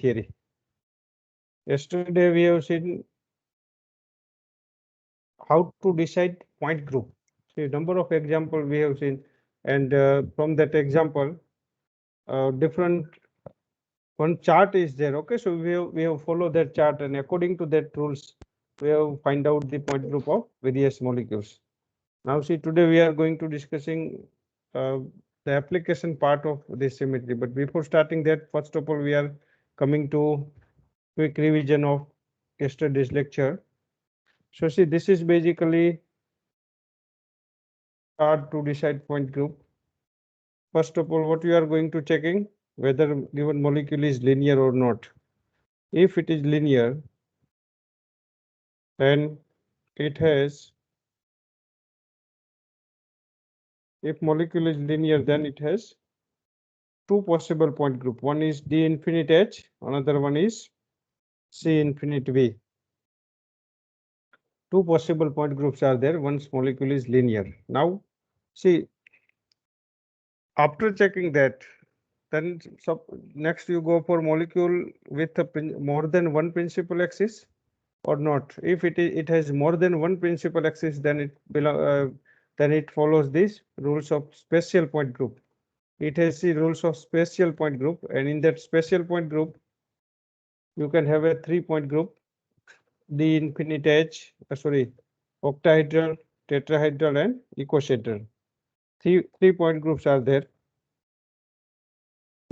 theory. Yesterday we have seen how to decide point group. See, number of example we have seen, and from that example, different one chart is there. Okay, so we have followed that chart, and according to that rules, we have find out the point group of various molecules. Now, see, today we are going to discussing the application part of this symmetry. But before starting that, first of all, we are coming to quick revision of yesterday's lecture. So, see, this is basically hard to decide point group. First of all, what you are going to checking whether given molecule is linear or not. If it is linear, then it has, if molecule is linear, then it has two possible point group. One is D infinite H, another one is C infinite V. Two possible point groups are there once molecule is linear. Now, see, after checking that, then next you go for molecule with more than one principal axis or not. If it has more than one principal axis, then it follows these rules of special point group. It has the rules of special point group, and in that special point group, you can have a 3-point group, D infinite H, octahedral, tetrahedral, and icosahedral. Three-point groups are there.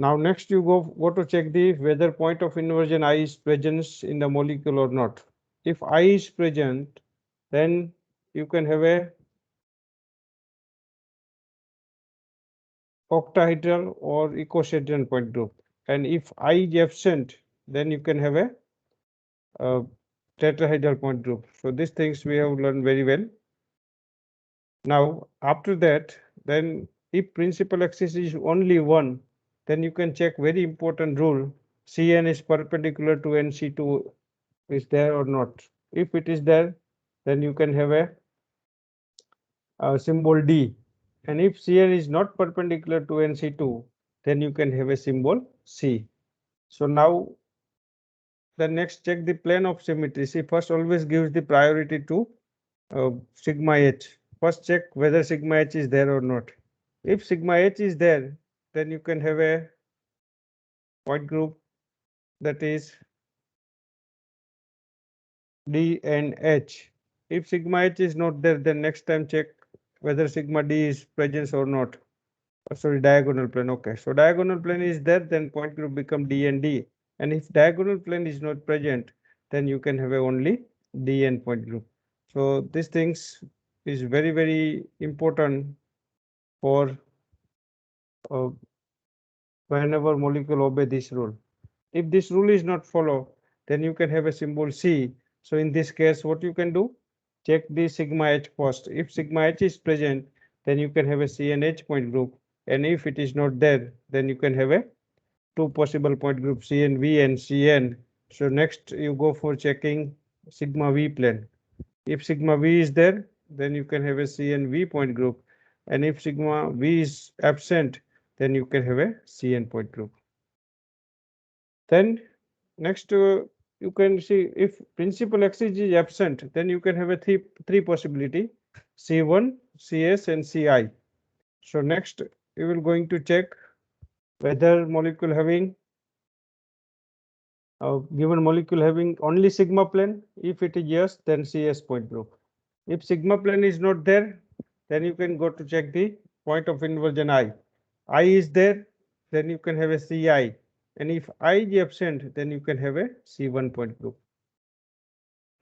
Now next you go to check the whether point of inversion I is present in the molecule or not. If I is present, then you can have a octahedral or icosahedral point group, and if I is absent, then you can have a tetrahedral point group. So these things we have learned very well. Now after that, then if principal axis is only one, then you can check very important rule, Cn is perpendicular to Nc2 is there or not. If it is there, then you can have a symbol D, and if Cn is not perpendicular to Nc2, then you can have a symbol C. So now the next check the plane of symmetry. See, first always gives the priority to sigma h. First check whether sigma h is there or not. If sigma h is there, then you can have a point group that is D and H. If sigma h is not there, then next time check whether sigma d is present or not. Sorry, diagonal plane. Okay, so diagonal plane is there, then point group become D and D. And if diagonal plane is not present, then you can have a only D and point group. So these things is very, very important for whenever molecule obey this rule. If this rule is not followed, then you can have a symbol C. So in this case, what you can do? Check the sigma h first. If sigma h is present, then you can have a C and H point group. And if it is not there, then you can have a two possible point group C and V and Cn. So next you go for checking sigma V plane. If sigma V is there, then you can have a C and V point group. And if sigma V is absent, then you can have a Cn point group. Then next you can see if principal axis is absent, then you can have a three possibility, C1, Cs, and Ci. So next we will going to check whether molecule having given molecule having only sigma plane. If it is yes, then Cs point group. If sigma plane is not there, then you can go to check the point of inversion I. I is there, then you can have a Ci. And if I is absent, then you can have a C1 point group.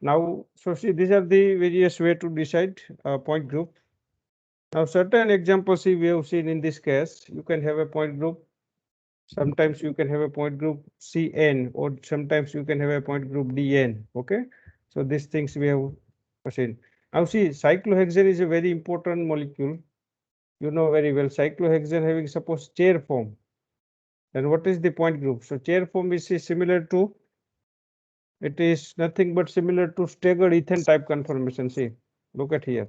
Now, so see, these are the various way to decide point group. Now, certain examples see we have seen in this case, you can have a point group. Sometimes you can have a point group Cn, or sometimes you can have a point group Dn. Okay, so these things we have seen. Now, see, cyclohexane is a very important molecule. You know very well, cyclohexane having suppose chair form. Then what is the point group? So chair form is similar to, it is nothing but similar to staggered ethane type conformation. See, look at here.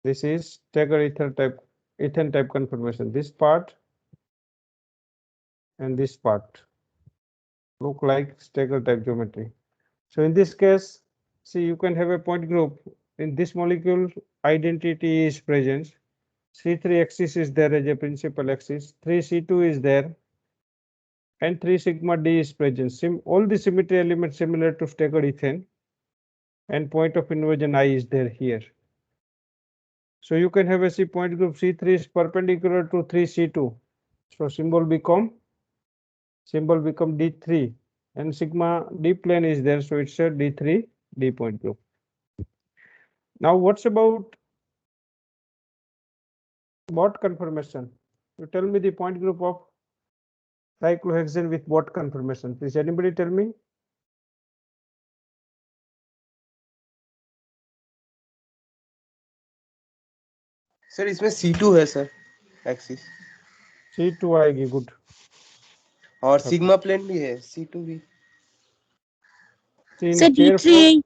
This is staggered ethane type conformation. This part and this part. look like stagger type geometry. So in this case, see, you can have a point group. In this molecule, identity is present. C3 axis is there as a principal axis. 3C2 is there. And 3 sigma D is present. All the symmetry elements similar to staggered ethane. And point of inversion I is there here. So you can have a C point group C3 is perpendicular to 3C2. So symbol become D3, and sigma D plane is there, so it's a D3 D point group. Now what's about Bott conformation? You tell me the point group of cyclohexane with Bott conformation. Please anybody tell me? Sir इसमें C2 है sir axis, C2 आएगी, good. और sigma plane भी है C2 भी. See in Sir, the chair D3.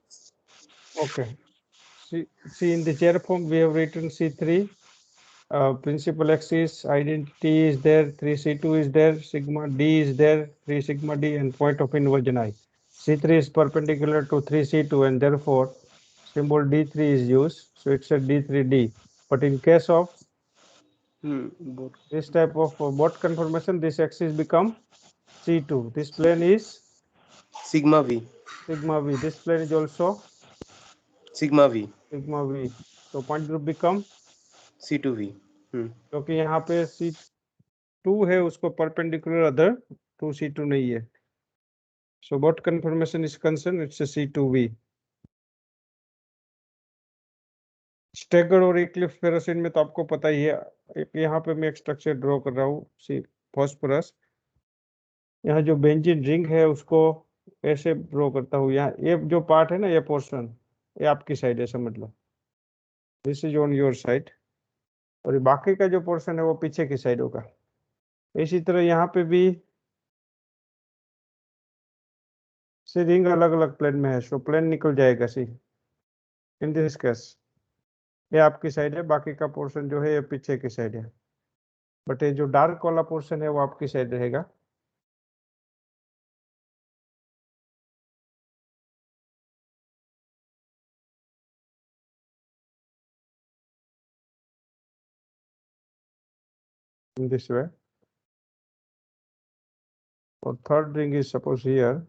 form. Okay. See in the chair form we have written C3. Principal axis identity is there, 3C2 is there, sigma D is there, 3 sigma D, and point of inversion I. C3 is perpendicular to 3C2 and therefore symbol D3 is used, so it's a D3D. But in case of this type of Bott conformation, this axis become C2. This plane is sigma V. sigma V. This plane is also sigma V. sigma V. So point group become C2V. क्योंकि यहाँ पे C2 है उसको perpendicular, other 2C2 नहीं है. So Bott conformation is concerned, it's a C2V. Staggered और Eclipse ferrocene में तो आपको पता ही है. यहाँ पे मैं एक स्ट्रक्चर ड्रॉ कर रहा हूँ, सी फॉस्फोरस. यहाँ जो बेंजीन रिंग है उसको ऐसे ड्रॉ करता हूँ. यहाँ ये जो पार्ट है ना, ये पोर्शन, ये आपकी साइड है, समझ लो. This is on your side, और बाकी का जो पोर्शन है वो पीछे की साइड होगा. इसी तरह यहाँ पे भी सी रिंग अलग अलग प्लेन में है, सो प्लेन निकल जाएगा सी. इन दिस केस ये आपकी साइड है, बाकी का पोर्शन जो है ये पीछे की साइड है. बट ये जो डार्क वाला पोर्शन है वो आपकी साइड रहेगा. In this way. Or third ring is suppose here.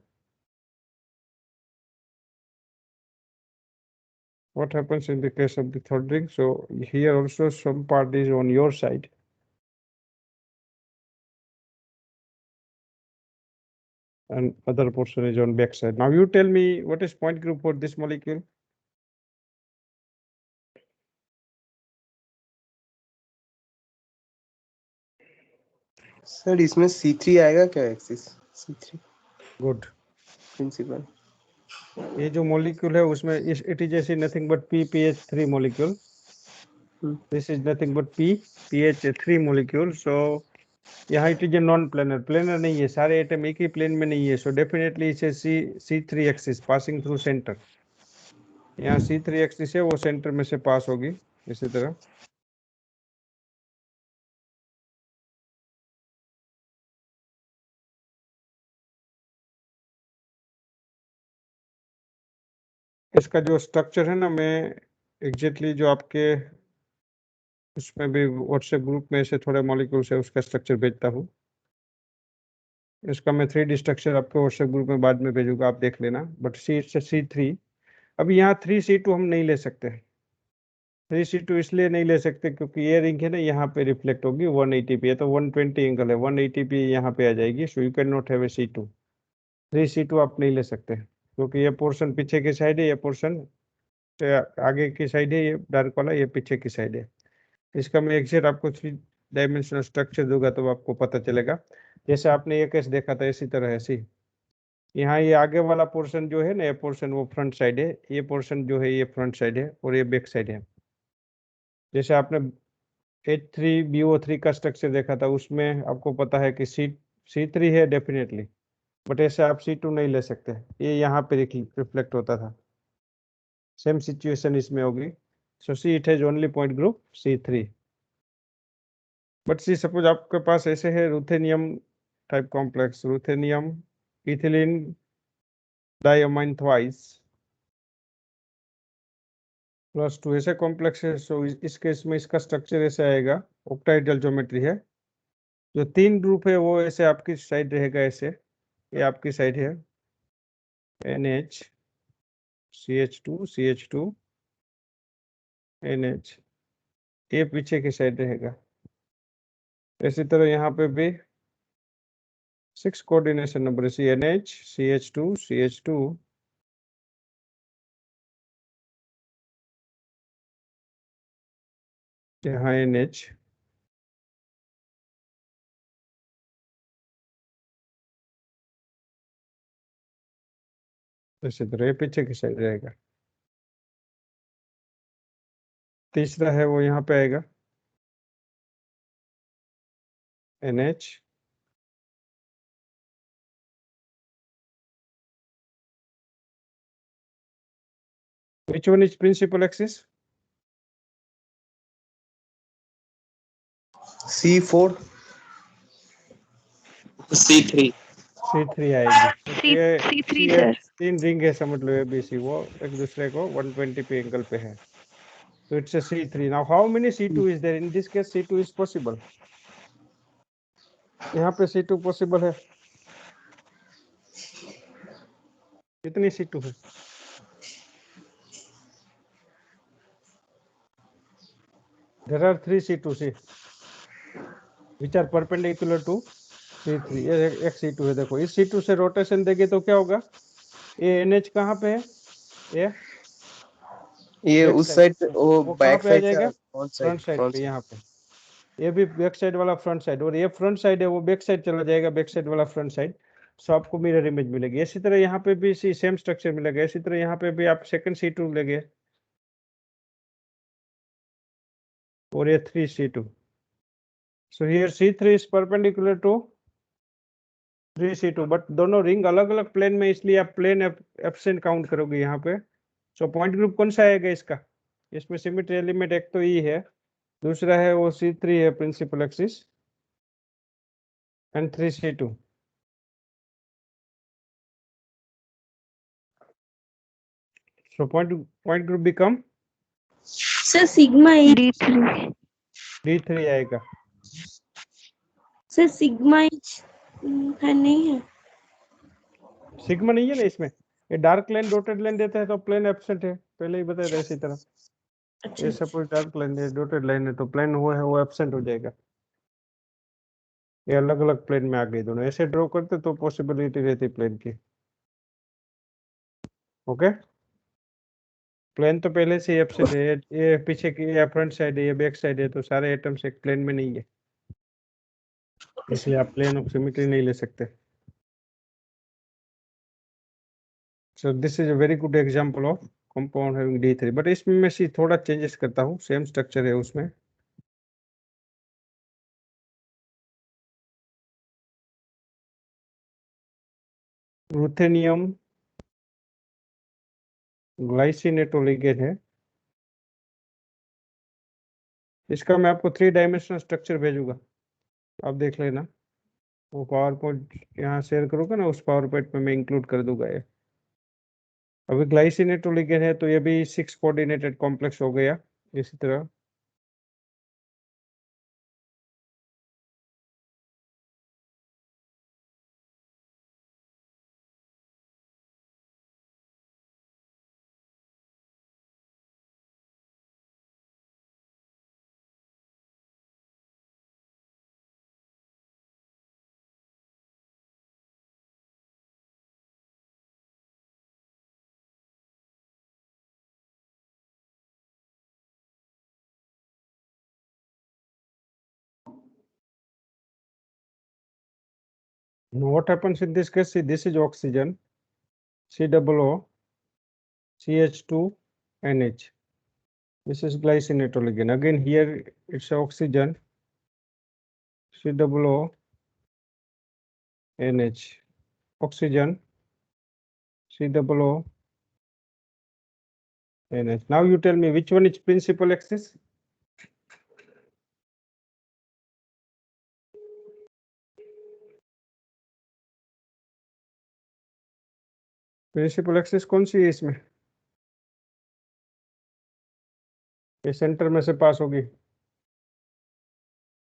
What happens in the case of the third ring? So here also some part is on your side. And other portion is on back side. Now you tell me what is point group for this molecule? Sir इसमें C3 आएगा क्या axis? C3 Good. Principal. ये जो molecule है उसमें it is actually nothing but PPH3 molecule. This is nothing but PPH3 molecule. So यहाँ it is a non-planar. Planar नहीं है, सारे एटम एक ही प्लेन में नहीं है. So definitely it's a C3 axis passing through center. यहाँ C3 axis है, वो सेंटर में से पास होगी इसी तरह. इसका जो स्ट्रक्चर है ना, मैं एग्जैक्टली जो आपके उसमें भी व्हाट्सएप ग्रुप में से थोड़े मॉलिक्यूल्स है उसका स्ट्रक्चर भेजता हूँ. इसका मैं 3D स्ट्रक्चर आपके व्हाट्सएप ग्रुप में बाद में भेजूंगा, आप देख लेना. बट C3 अभी यहाँ 3C2 हम नहीं ले सकते. 3C2 इसलिए नहीं ले सकते क्योंकि ये रिंग है ना, यहाँ पे रिफ्लेक्ट होगी 180 पे. तो 120 एंगल है, 180 पे यहाँ पे आ जाएगी. So you can not have a C2. 3C2 आप नहीं ले सकते क्योंकि ये पोर्शन पीछे की साइड है, ये पोर्शन आगे की साइड है, ये डार्क वाला ये पीछे की साइड है. इसका मैं एग्जैक्ट आपको 3 डायमेंशनल स्ट्रक्चर दूंगा तो आपको पता चलेगा. जैसे आपने ये केस देखा था इसी तरह है. सी यहाँ ये आगे वाला पोर्शन जो है ना, ये पोर्शन वो फ्रंट साइड है, ये पोर्शन जो है ये फ्रंट साइड है, और ये बैक साइड है. जैसे आपने H3BO3 का स्ट्रक्चर देखा था, उसमें आपको पता है कि C3 है डेफिनेटली, बट ऐसे आप C2 नहीं ले सकते. ये यहाँ पे रिफ्लेक्ट होता था. सेम सिचुएशन इसमें होगी. So C it has only point group C3. But C suppose आपके पास ऐसे है ruthenium type complex, ruthenium ethylene diamine twice plus 2 ऐसे कॉम्प्लेक्स है। सो इस केस में इसका स्ट्रक्चर ऐसे आएगा, ऑक्टाहेड्रल ज्योमेट्री है। जो 3 ग्रुप है वो ऐसे आपकी साइड रहेगा, ऐसे ये आपकी साइड है NH CH2 CH2 NH, ये पीछे की साइड रहेगा। इसी तरह यहाँ पे भी 6 coordination number CNH CH2 CH2 यहाँ NH, इसी तरह ये पीछे की साइड रहेगा। तीसरा है वो यहाँ पे आएगा NH which one is principal axis? C4 C3 C3 आएगी। C ये C3 ये सर। 3 रिंग है, समझ लो ABC, वो एक दूसरे को 120 पे एंगल पे है, तो it's a C3। now how many C2 is there? in this case C2 is possible, यहाँ पे C2 पॉसिबल है। कितनी C2 है? there are 3 C2 see which are perpendicular to C3। ये एक C2 है। देखो इस C2 से रोटेशन देंगे तो क्या होगा, ये NH कहाँ पे है, ये बैक उस साइड, साइड वो वो कहाँ बैक पे आ साइड से जाएगा, फ्रंट फ्रंट साइड साइड पे यहाँ पे। ये भी बैक साइड वाला फ्रंट साइड, और ये फ्रंट साइड है वो बैक साइड चला जाएगा, बैक साइड वाला फ्रंट साइड। सो आपको मिरर इमेज मिलेगी। इसी तरह यहाँ पे भी सेम स्ट्रक्चर मिलेगा। इसी तरह यहाँ पे भी आप सेकंड C2 लेंगे और ये 3 C2। So here C3 is perpendicular to 3 C2, but दोनों रिंग अलग अलग प्लेन में, इसलिए आप प्लेन एब्सेंट काउंट करोगे यहाँ पे। सो पॉइंट ग्रुप कौन सा आएगा इसका, इसमें सिमेट्री एलिमेंट एक तो E है, दूसरा है वो C3 है principal axis, and 3 C2। So point group become sir sigma H D3 D3 आएगा। सर सिग्मा एच है नहीं है। सिग्मा नहीं है ना इसमें, ये डार्क लाइन डॉटेड लाइन देता है तो प्लेन एब्सेंट है, पहले ही बताया था इसी तरह। अच्छा ये सपोज डार्क लाइन है, डॉटेड लाइन है, तो प्लेन हुआ है वो एब्सेंट हो जाएगा। ये अलग अलग प्लेन में आ गए दोनों, ऐसे ड्रॉ करते तो पॉसिबिलिटी रहती प्लेन की। ओके, प्लेन तो पहले से ही एब्सेंट है, ये पीछे की, ये फ्रंट साइड है, ये बैक साइड है, तो सारे एटम्स एक प्लेन में नहीं है, इसलिए आप प्लेन ऑफ सिमेट्री नहीं ले सकते। So this is a very good example of compound having D3, but इसमें मैं थोड़ा चेंजेस करता हूँ, सेम स्ट्रक्चर है उसमें। रुथेनियम ग्लाइसिनेटोलिगेन है, इसका मैं आपको 3 डायमेंशनल स्ट्रक्चर भेजूंगा, आप देख लेना। वो पावर पॉइंट यहाँ शेयर करूँगा ना, उस पावर पॉइंट में मैं इंक्लूड कर दूंगा ये। अभी ग्लाइसिनेटोलिगेन है तो ये भी 6 कोऑर्डिनेटेड कॉम्प्लेक्स हो गया। इसी तरह what happens in this case, see this is oxygen, COO CH2 NH, this is glycineटोलिगेन, again here it's oxygen COO NH, oxygen COO NH. Now you tell me which one is principal axis? Principal axis कौन सी है इसमें? ये centre में से पास होगी।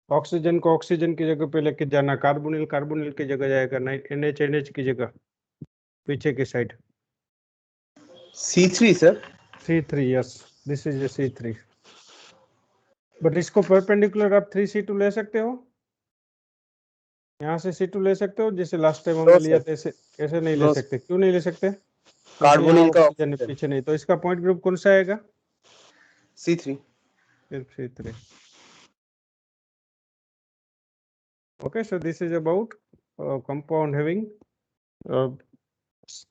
Oxygen को oxygen की जगह पे लेके जाना, कार्बोनिल कार्बोनिल की जगह जाएगा, NH NH की जगह पीछे की side. C3 sir. C3, yes, this is A C3। But इसको परपेंडिकुलर आप 3C2 ले सकते हो, यहाँ से C2 ले सकते हो, जैसे लास्ट टाइम हमने नो लिया सर, था ऐसे ऐसे नहीं ले नो सकते। क्यों नहीं ले सकते? क्योंकि यहाँ कार्बोनिल का ऑक्सीजन है, ऑक्सीजन। पीछे नहीं। तो इसका पॉइंट ग्रुप कौन सा आएगा? C3। सिर्फ C3। Okay, so this is about compound having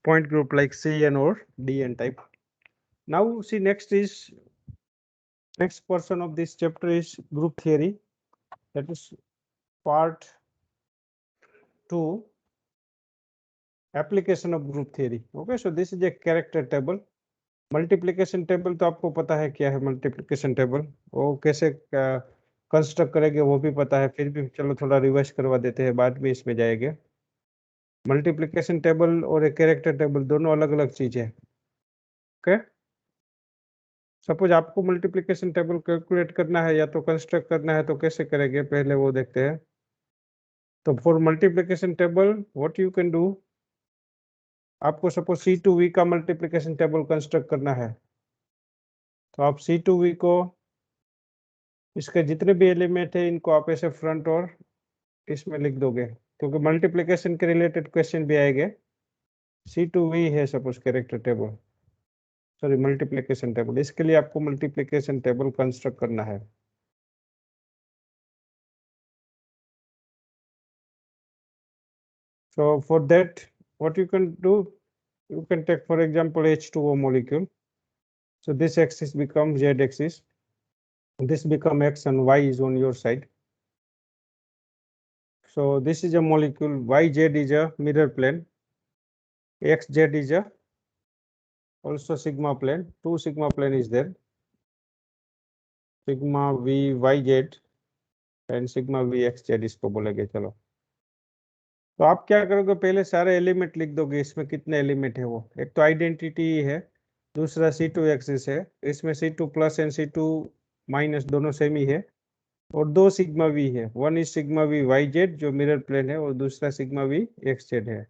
point group like CN or DN type. Now see, next portion of this chapter is group theory, that is part 2, application of group theory. Okay, so this is a character table. Multiplication table तो आपको पता है क्या है multiplication table, वो कैसे construct करेंगे वो भी पता है, फिर भी चलो थोड़ा रिवाइज करवा देते हैं, बाद में इसमें जाएंगे। मल्टीप्लिकेशन टेबल और एक कैरेक्टर टेबल दोनों अलग अलग चीज है। ओके, सपोज आपको मल्टीप्लिकेशन टेबल कैलकुलेट करना है या तो कंस्ट्रक्ट करना है, तो कैसे करेंगे पहले वो देखते हैं। तो for multiplication table what you can do, आपको सपोज C2V का मल्टीप्लिकेशन टेबल कंस्ट्रक्ट करना है, तो आप C2V को, इसके जितने भी एलिमेंट है इनको आप ऐसे फ्रंट और इसमें लिख दोगे, क्योंकि मल्टीप्लिकेशन के रिलेटेड क्वेश्चन भी आएंगे। C2V है suppose character table, sorry multiplication table, इसके लिए आपको मल्टीप्लिकेशन टेबल कंस्ट्रक्ट करना है। So for that, what you can do, you can take for example H2O molecule. So this axis becomes Z axis, this become X and Y is on your side. So this is a molecule, YZ is a mirror plane, XZ is a also sigma plane, 2 sigma plane is there, sigma VYZ and sigma VXZ इसको बोलेंगे। चलो, तो आप क्या करोगे, पहले सारे element लिख दोगे, इसमें कितने एलिमेंट है वो, एक तो आइडेंटिटी है, दूसरा C2 एक्सिस है, इसमें C2 plus and C2 minus दोनों सेम ही है, और 2 सिग्मा V है, one is sigma V YZ जो मिरर प्लेन है, और दूसरा सिग्मा V XZ है।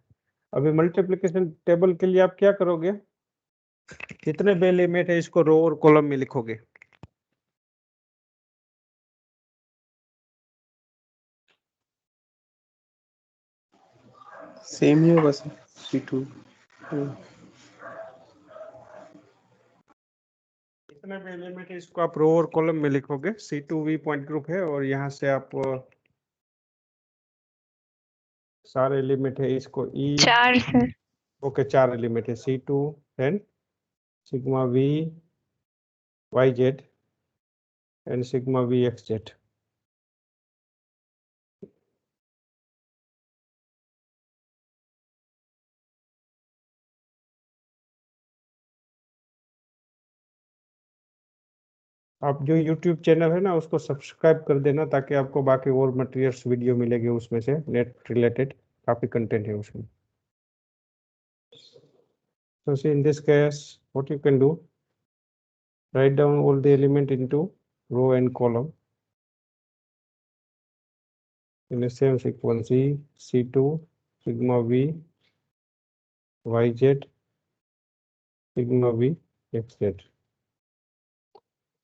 अभी मल्टीप्लिकेशन टेबल के लिए आप क्या करोगे, जितने भी एलिमेंट है इसको रो और कॉलम में लिखोगे। सेम ही होगा सर, C2। जितने भी एलिमेंट है इसको आप रो और कॉलम में लिखोगे। C2V पॉइंट ग्रुप है, और यहाँ से आप सारे एलिमेंट है इसको E, 4 सर। ओके 4 एलिमेंट है, C2 and sigma V YZ and sigma VXZ. आप जो YouTube चैनल है ना उसको सब्सक्राइब कर देना, ताकि आपको बाकी और मटेरियल्स वीडियो मिलेंगे उसमें से, नेट रिलेटेड काफी कंटेंट है उसमें। So see, in this case what you can do, write down all the element into row and column in the same sequence, C2 sigma V YZ sigma V XZ।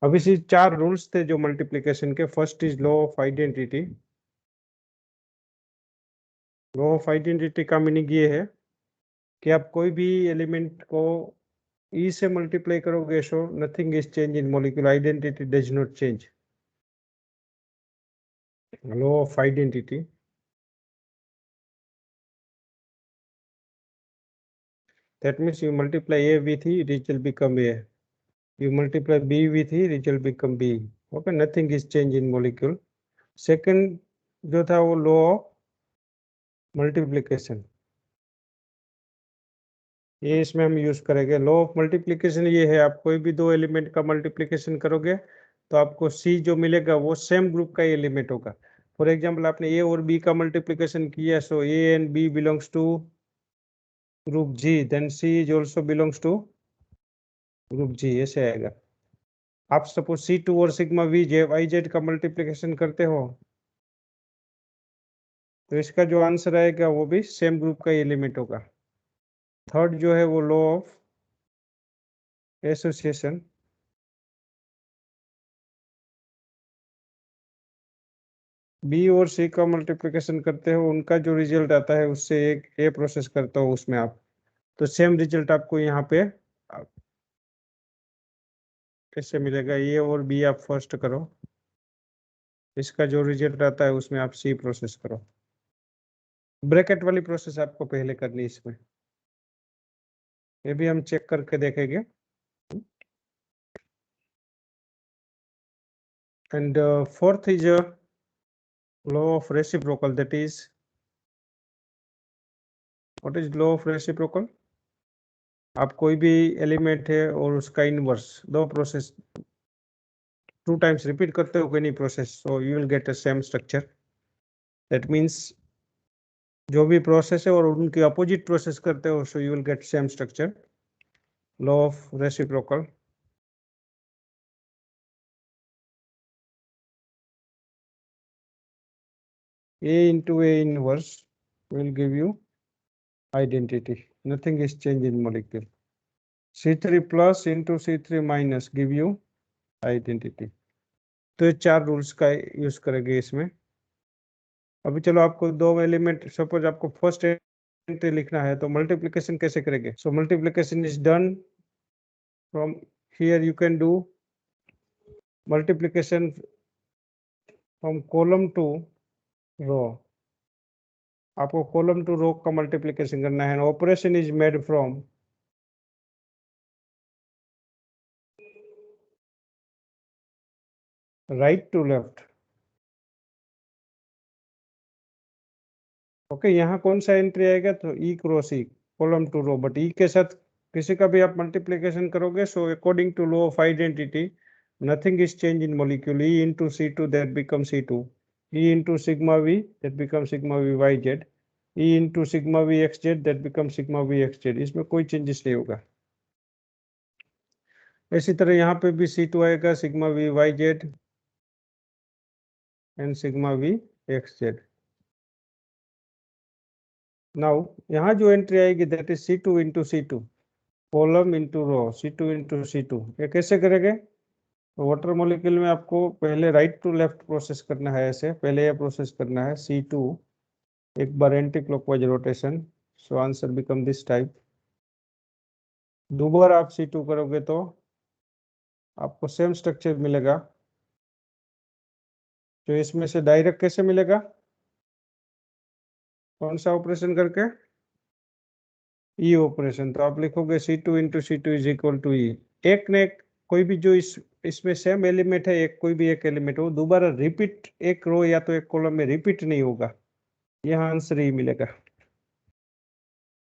अब इसी 4 rules थे जो multiplication के। First is law of identity. Law of identity का meaning ये है कि आप कोई भी एलिमेंट को E से मल्टीप्लाई करोगे, so nothing is change in molecule, identity does not change. Law of identity, that means you multiply A with E, it will become A. You multiply B with E, it will become B. Okay, nothing is changed in molecule. Second जो था वो law of multiplication, ये इसमें हम use करेंगे। Law of multiplication ये है, आप कोई भी 2 एलिमेंट का मल्टीप्लिकेशन करोगे तो आपको C जो मिलेगा वो सेम ग्रुप का एलिमेंट होगा। फॉर एग्जांपल आपने A और B का मल्टीप्लिकेशन किया, so A and B belongs to group G, then C is also belongs to group G, ऐसे आएगा। आप सपोज C2 और sigma V J Y Z का मल्टीप्लिकेशन करते हो तो इसका जो आंसर आएगा वो भी सेम ग्रुप का एलिमेंट होगा। थर्ड जो है वो लॉ ऑफ एसोसिएशन, बी और सी का मल्टीप्लिकेशन करते हो, उनका जो रिजल्ट आता है उससे एक ए प्रोसेस करते हो उसमें आप, तो सेम रिजल्ट आपको यहाँ पे कैसे मिलेगा, ए और बी आप फर्स्ट करो, इसका जो रिजल्ट आता है उसमें आप सी प्रोसेस करो। ब्रैकेट वाली प्रोसेस आपको पहले करनी है इसमें, ये भी हम चेक करके देखेंगे। And fourth is a law of reciprocal, that is, what is law of reciprocal? आप कोई भी एलिमेंट है और उसका इनवर्स दो प्रोसेस टू टाइम्स रिपीट करते हो कोई process, so you will get a same structure. That means जो भी प्रोसेस है और उनकी अपोजिट प्रोसेस करते हो, so you will get same structure, law of reciprocal. A into A inverse will give you identity. Nothing is changed in molecule. C3 plus into C3 minus give you identity. तो ये चार rules का use करेंगे इसमें। अभी चलो आपको दो एलिमेंट, सपोज आपको फर्स्ट एंट्री लिखना है तो मल्टीप्लिकेशन कैसे करेंगे? So multiplication is done from here, you can do multiplication from column to row. आपको कॉलम टू रो का मल्टीप्लिकेशन करना है। Operation is made from right to left. Okay, यहाँ कौन सा एंट्री आएगा? तो E cross E, column to row, but E के साथ किसी का भी आप मल्टीप्लिकेशन करोगे, so according to law of identity nothing is change in molecule. E into C2 that become C2, E into sigma v that become sigma v y z, E into sigma v x z that become sigma v x z. इसमें कोई changes नहीं होगा। इसी तरह यहाँ पे भी C2 आएगा, sigma v y z and sigma v x z. Now यहाँ जो एंट्री आएगी that is C2 into C2, column into row, C2 into C2। ये कैसे करेंगे? वाटर मॉलिक्यूल में आपको पहले राइट टू लेफ्ट प्रोसेस करना है, ऐसे पहले ये प्रोसेस करना है C2, एक बार anti clockwise rotation, so answer become this type. दोबारा आप C2 करोगे तो आपको सेम स्ट्रक्चर मिलेगा, तो इसमें से डायरेक्ट कैसे मिलेगा? कौन सा ऑपरेशन करके? E operation. तो आप लिखोगे C2 into C2 is equal to E. एक ने कोई भी जो इसमें सेम एलिमेंट है, एक कोई भी एक एलिमेंट हो, दोबारा रिपीट एक रो या तो एक कॉलम में रिपीट नहीं होगा, यहाँ आंसर ही मिलेगा।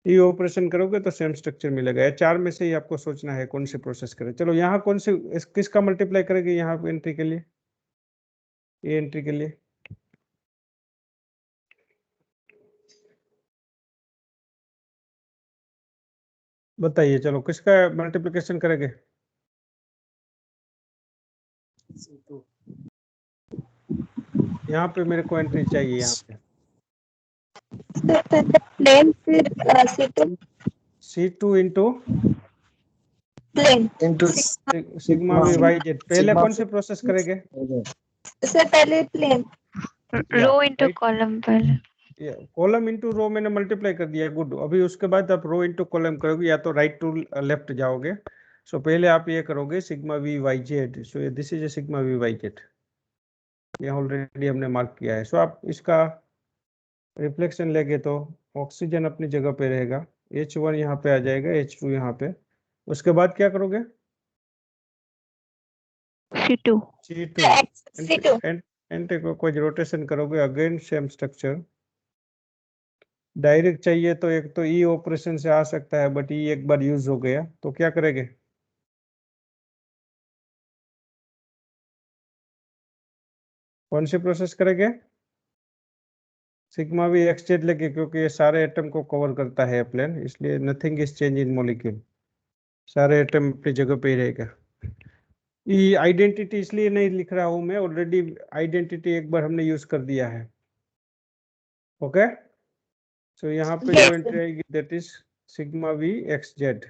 ई ऑपरेशन करोगे तो सेम स्ट्रक्चर मिलेगा। या चार में से ही आपको सोचना है कौन से प्रोसेस करें। चलो यहाँ कौन से किसका मल्टीप्लाई करेंगे यहाँ एंट्री के लिए, ये एंट्री के लिए? बताइए, चलो किसका मल्टीप्लिकेशन करेंगे? यहाँ पे मेरे को एंट्री चाहिए यहाँ पे। प्लेन फिर C2 C2 into plane into sigma v y z. पहले sigma कौन से प्रोसेस करेंगे? से पहले प्लेन रो इंटू कॉलम पहले। कॉलम इंटू रो मैंने मल्टीप्लाई कर दिया, गुड। अभी उसके बाद आप रो इंटू कॉलम करोगे या तो राइट टू लेफ्ट जाओगे। सो पहले आप ये करोगे sigma v y z, so this is a sigma v y z, ये ऑलरेडी हमने मार्क किया है। सो आप इसका रिफ्लेक्शन लेंगे तो ऑक्सीजन अपनी जगह पे रहेगा, H1 यहाँ पे आ जाएगा, H2 यहाँ पे। उसके बाद क्या करोगे? C2 C2 anti clockwise rotation करोगे, अगेन सेम स्ट्रक्चर। डायरेक्ट चाहिए तो एक तो ई ऑपरेशन से आ सकता है, बट ई एक बार यूज हो गया, तो क्या करेंगे? कौन सी प्रोसेस करेंगे? सिग्मा भी एक्स जेड लेके, क्योंकि ये सारे एटम को कवर करता है प्लेन, इसलिए nothing is change in molecule, सारे एटम अपनी जगह पे ही रहेगा। ये आइडेंटिटी इसलिए नहीं लिख रहा हूं मैं, ऑलरेडी आइडेंटिटी एक बार हमने यूज कर दिया है। ओके, सो यहाँ पे Yes, जो sir. एंट्री आएगी that is sigma v x z.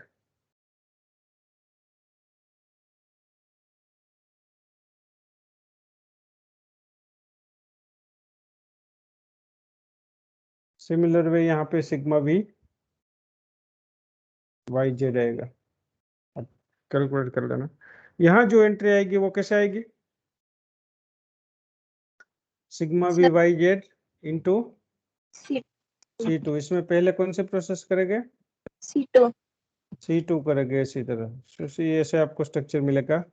Similar way यहाँ पे सिग्मा वी वाई जेड आएगा, कैलकुलेट कर लेना। यहाँ जो एंट्री आएगी वो कैसे आएगी? Sigma v Sir, y z into C, C2। इसमें पहले कौन से प्रोसेस करेंगे? C2. C2 करेंगे इसी तरह। So, ऐसे आपको स्ट्रक्चर मिलेगा।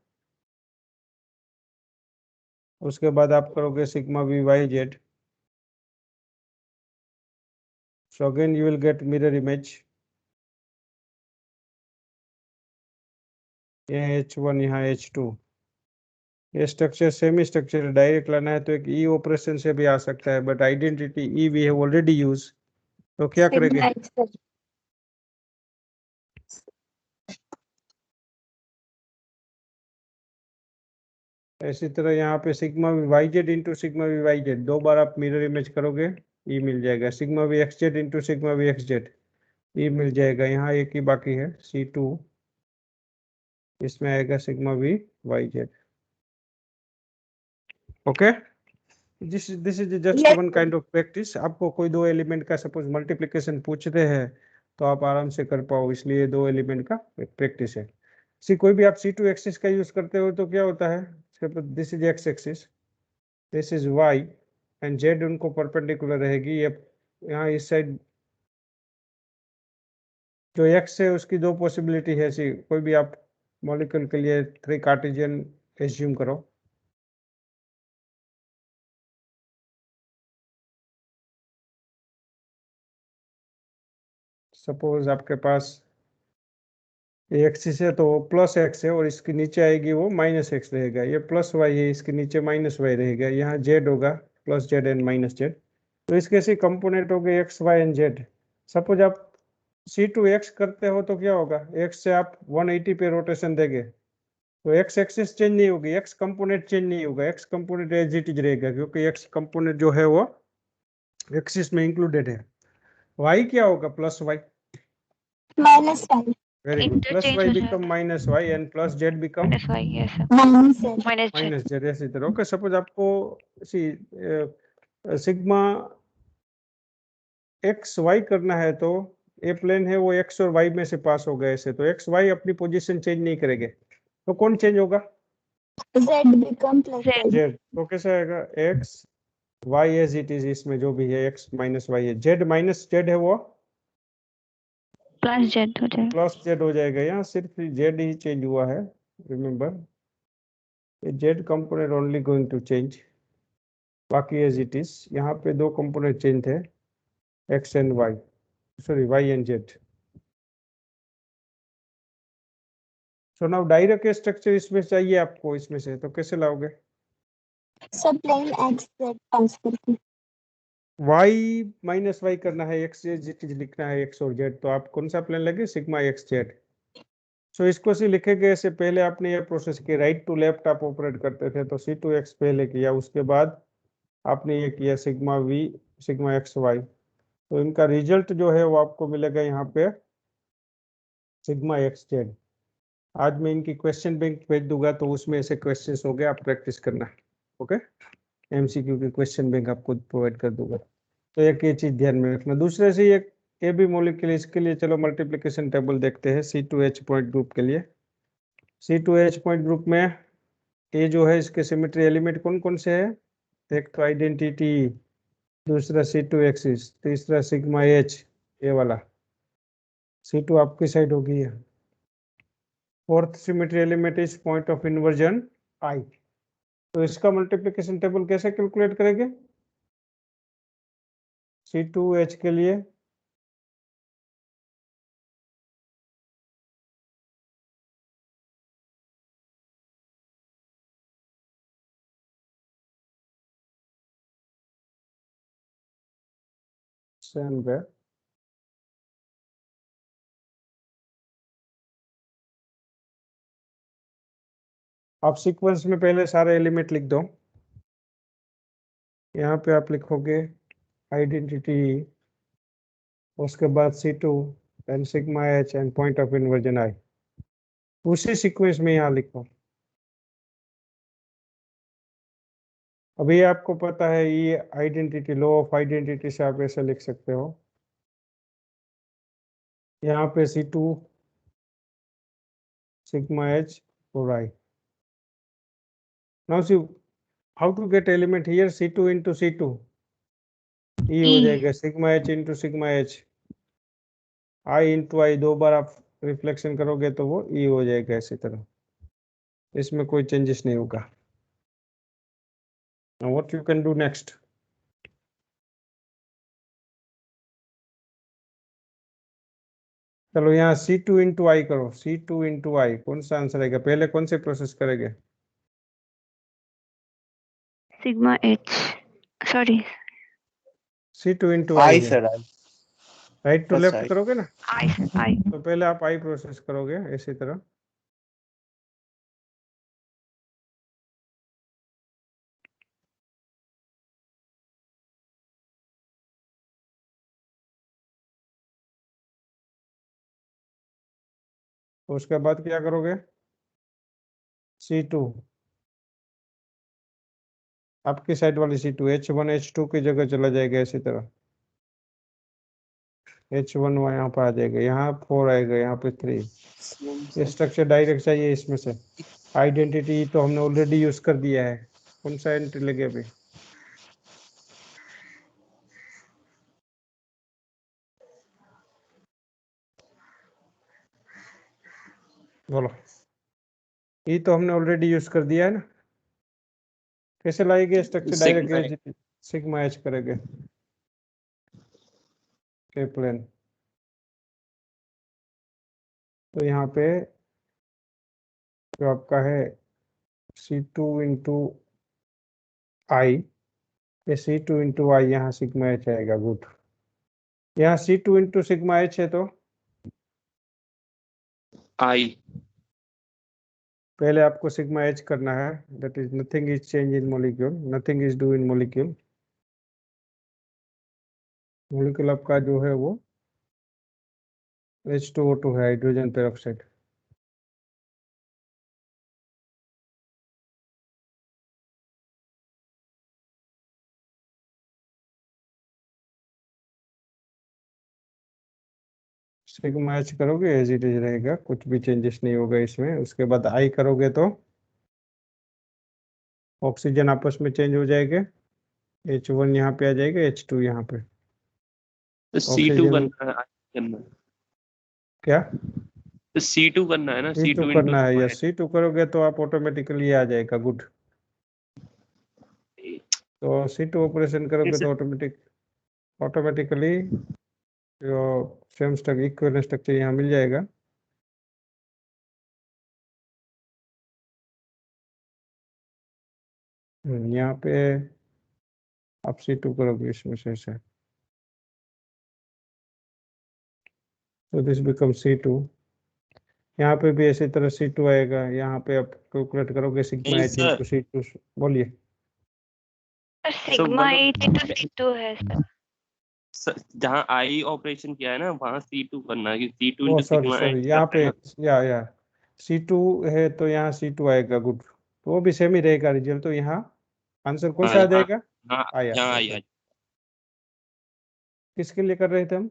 उसके बाद आप करोगे sigma v y z, so again you will get mirror image. ये H1, यहाँ H2। ये स्ट्रक्चर सेमी स्ट्रक्चर डायरेक्ट लाना है तो एक ई ऑपरेशन से भी आ सकता है, but identity E V have already use, तो क्या करेंगे? Sigma X, sir. इसी तरह यहाँ पे sigma v y z into sigma v y z, दो बार आप मिरर इमेज करोगे, ई मिल जाएगा। Sigma v x z into sigma v x z, E मिल जाएगा। यहाँ एक ही बाकी है C2, इसमें आएगा sigma v y z. Okay, this is just Yes, one sir. Kind of practice. आपको कोई दो एलिमेंट का सपोज मल्टीप्लिकेशन पूछते हैं तो आप आराम से कर पाओ, इसलिए दो एलिमेंट का प्रैक्टिस है। कोई भी आप C2 एक्सिस का यूज करते हो तो क्या होता है? This is x axis, this is y, and z उनको परपेंडिकुलर रहेगी। ये यहाँ इस साइड जो एक्स है उसकी दो पॉसिबिलिटी है। कोई भी आप मॉलिक्यूल के लिए 3 कार्टेशियन एज्यूम करो। सपोज आपके पास ये एक्सिस है तो प्लस एक्स है, और इसके नीचे आएगी वो माइनस एक्स रहेगा। ये प्लस वाई है, इसके नीचे माइनस वाई रहेगा। यहाँ जेड होगा, plus z and minus z. तो इसके ऐसे कंपोनेंट हो गए x y and z. Suppose आप C2 एक्स करते हो तो क्या होगा? एक्स से आप 180 पे रोटेशन देंगे तो एक्स एक्सिस चेंज नहीं होगी, एक्स कंपोनेंट चेंज नहीं होगा, x component as it is रहेगा, क्योंकि एक्स कंपोनेंट जो है वो एक्सिस में इंक्लूडेड है। वाई क्या होगा? Plus y. Minus 1. Very good, plus interchange y हो बिकम जाएगा। Minus y and plus z become minus y, yes sir, Minus Z. Minus z. Minus z. ऐसी तरह। ओके, सपोज आपको सिग्मा एक्स वाई करना है तो ए प्लेन है वो एक्स और वाई में से पास हो गए ऐसे, तो एक्स वाई अपनी पोजीशन चेंज नहीं करेंगे, तो कौन चेंज होगा? Z become plus Z. Z. Z. तो कैसे आएगा? X Y as it is, इसमें जो भी है एक्स माइनस वाई है, जेड माइनस जेड है वो प्लस जेड हो जाएगा। प्लस जेड हो जाएगा। यहाँ सिर्फ जेड ही चेंज हुआ है, remember z component only going to change, बाकी एज इट इज। यहाँ पे दो कंपोनेंट चेंज थे, x and y, sorry y and z. So now direct structure इसमें चाहिए आपको, इसमें से तो कैसे लाओगे? So plain X Z पास करके. वाई माइनस वाई करना है, एक्स एज लिखना है, एक्स और जेड, तो आप कौन सा प्लेन लगे? Sigma x Z. सो इसको से लिखेंगे ऐसे। पहले आपने ये प्रोसेस की, राइट टू लेफ्ट आप ऑपरेट करते थे, तो C2 एक्स पहले किया, उसके बाद आपने ये किया sigma V sigma x Y, तो इनका रिजल्ट जो है वो आपको मिलेगा यहाँ पे सिग्मा एक्स जेड। आज मैं इनकी क्वेश्चन बैंक भेज दूंगा, तो उसमें ऐसे क्वेश्चंस हो गए, आप प्रैक्टिस करना। ओके, MCQ की क्वेश्चन बैंक आपको प्रोवाइड कर दूंगा। तो एक ये चीज ध्यान में रखना। दूसरे से एक ए बी मॉलिक्यूल, इसके लिए चलो मल्टीप्लिकेशन टेबल देखते हैं। C2H पॉइंट ग्रुप के लिए, C2H पॉइंट ग्रुप में ए जो है इसके सिमेट्री एलिमेंट कौन कौन से है? एक तो आइडेंटिटी, दूसरा C2 एक्सिस, तीसरा सिग्मा एच, ये वाला C2 आपकी साइड होगी। Fourth symmetry element is point of inversion i. तो इसका मल्टीप्लिकेशन टेबल कैसे कैलकुलेट करेंगे? C2H के लिए same way. आप सीक्वेंस में पहले सारे एलिमेंट लिख दो। यहाँ पे आप लिखोगे आइडेंटिटी, उसके बाद C2 and sigma H and point of inversion I। उसी सीक्वेंस में यहाँ लिखो। अभी आपको पता है ये आइडेंटिटी, लॉ ऑफ आइडेंटिटी से आप ऐसे लिख सकते हो। यहाँ पे C2 सिग्मा H और I। Now see how to get element here, C2 into C2 E हो जाएगा, sigma H into sigma H, I into I, दो बार आप रिफ्लेक्शन करोगे तो वो E हो जाएगा इसी तरह, इसमें कोई चेंजेस नहीं होगा। Now what you can do next? चलो यहाँ C2 into I करो, C2 into I कौन सा आंसर आएगा? पहले कौन से प्रोसेस करेंगे? sigma H. Sorry. C2 into I I है, sir, I. Right to First left I. करोगे ना, I. तो पहले आप I प्रोसेस करोगे इसी तरह। उसके बाद क्या करोगे? C2 आपकी साइड वाली C2 H1 H2 की जगह चला जाएगा इसी तरह, H1 यहाँ पर आ जाएगा, यहाँ 4 आएगा, यहाँ पे 3। ये स्ट्रक्चर डायरेक्ट चाहिए इसमें से। आइडेंटिटी तो हमने ऑलरेडी यूज कर दिया है, कौन सा एंट्री लगे अभी? बोलो, ये तो हमने ऑलरेडी यूज कर दिया है ना। कैसे लाएंगे स्ट्रक्चर डायरेक्ट? सिग्मा H करेंगे के प्लेन। तो यहाँ पे जो आपका है C2 into I, ये C2 into I, यहाँ सिग्मा H आएगा। गुड, यहाँ C2 into सिग्मा H है तो I. पहले आपको सिग्मा H करना है, that is nothing is change in molecule, nothing is do in molecule. Molecule आपका जो है वो H2O2 है, हाइड्रोजन पेरोक्साइड। सिग्मा H करोगे एज इट इज रहेगा, कुछ भी चेंजेस नहीं होगा इसमें। उसके बाद I करोगे तो ऑक्सीजन आपस में चेंज हो जाएंगे, H1 यहाँ पे आ जाएगा, H2 यहाँ पे। तो C2 ऑक्सीजन करना है, I करना है। क्या तो C2 करना है ना, C2 C2 करना है, into या C2 करोगे तो आप ऑटोमेटिकली आ जाएगा। गुड, तो C2 ऑपरेशन करोगे तो ऑटोमेटिकली जो सेम स्ट्रक्चर, इक्विवेलेंट स्ट्रक्चर यहाँ मिल जाएगा। यहाँ पे आप C2 करोगे इसमें से, तो दिस बिकम C2। यहाँ पे भी इसी तरह C2 आएगा, यहाँ पे आप कैलकुलेट करोगे सिग्मा नहीं, H सर। into C2। बोलिए Sigma H into C2 है सर। जहाँ I ऑपरेशन किया है ना, वहाँ C2 करना है, क्योंकि C2 ओ into sorry sigma sorry, H यहाँ करते पे हैं ना। या C2 है तो यहाँ C2 आएगा। गुड, तो वो भी सेम ही रहेगा रिजल्ट। तो यहाँ आंसर कौन हाँ, सा आ यहाँ जाएगा? यहाँ आया। यहाँ आई। किसके लिए कर रहे थे हम?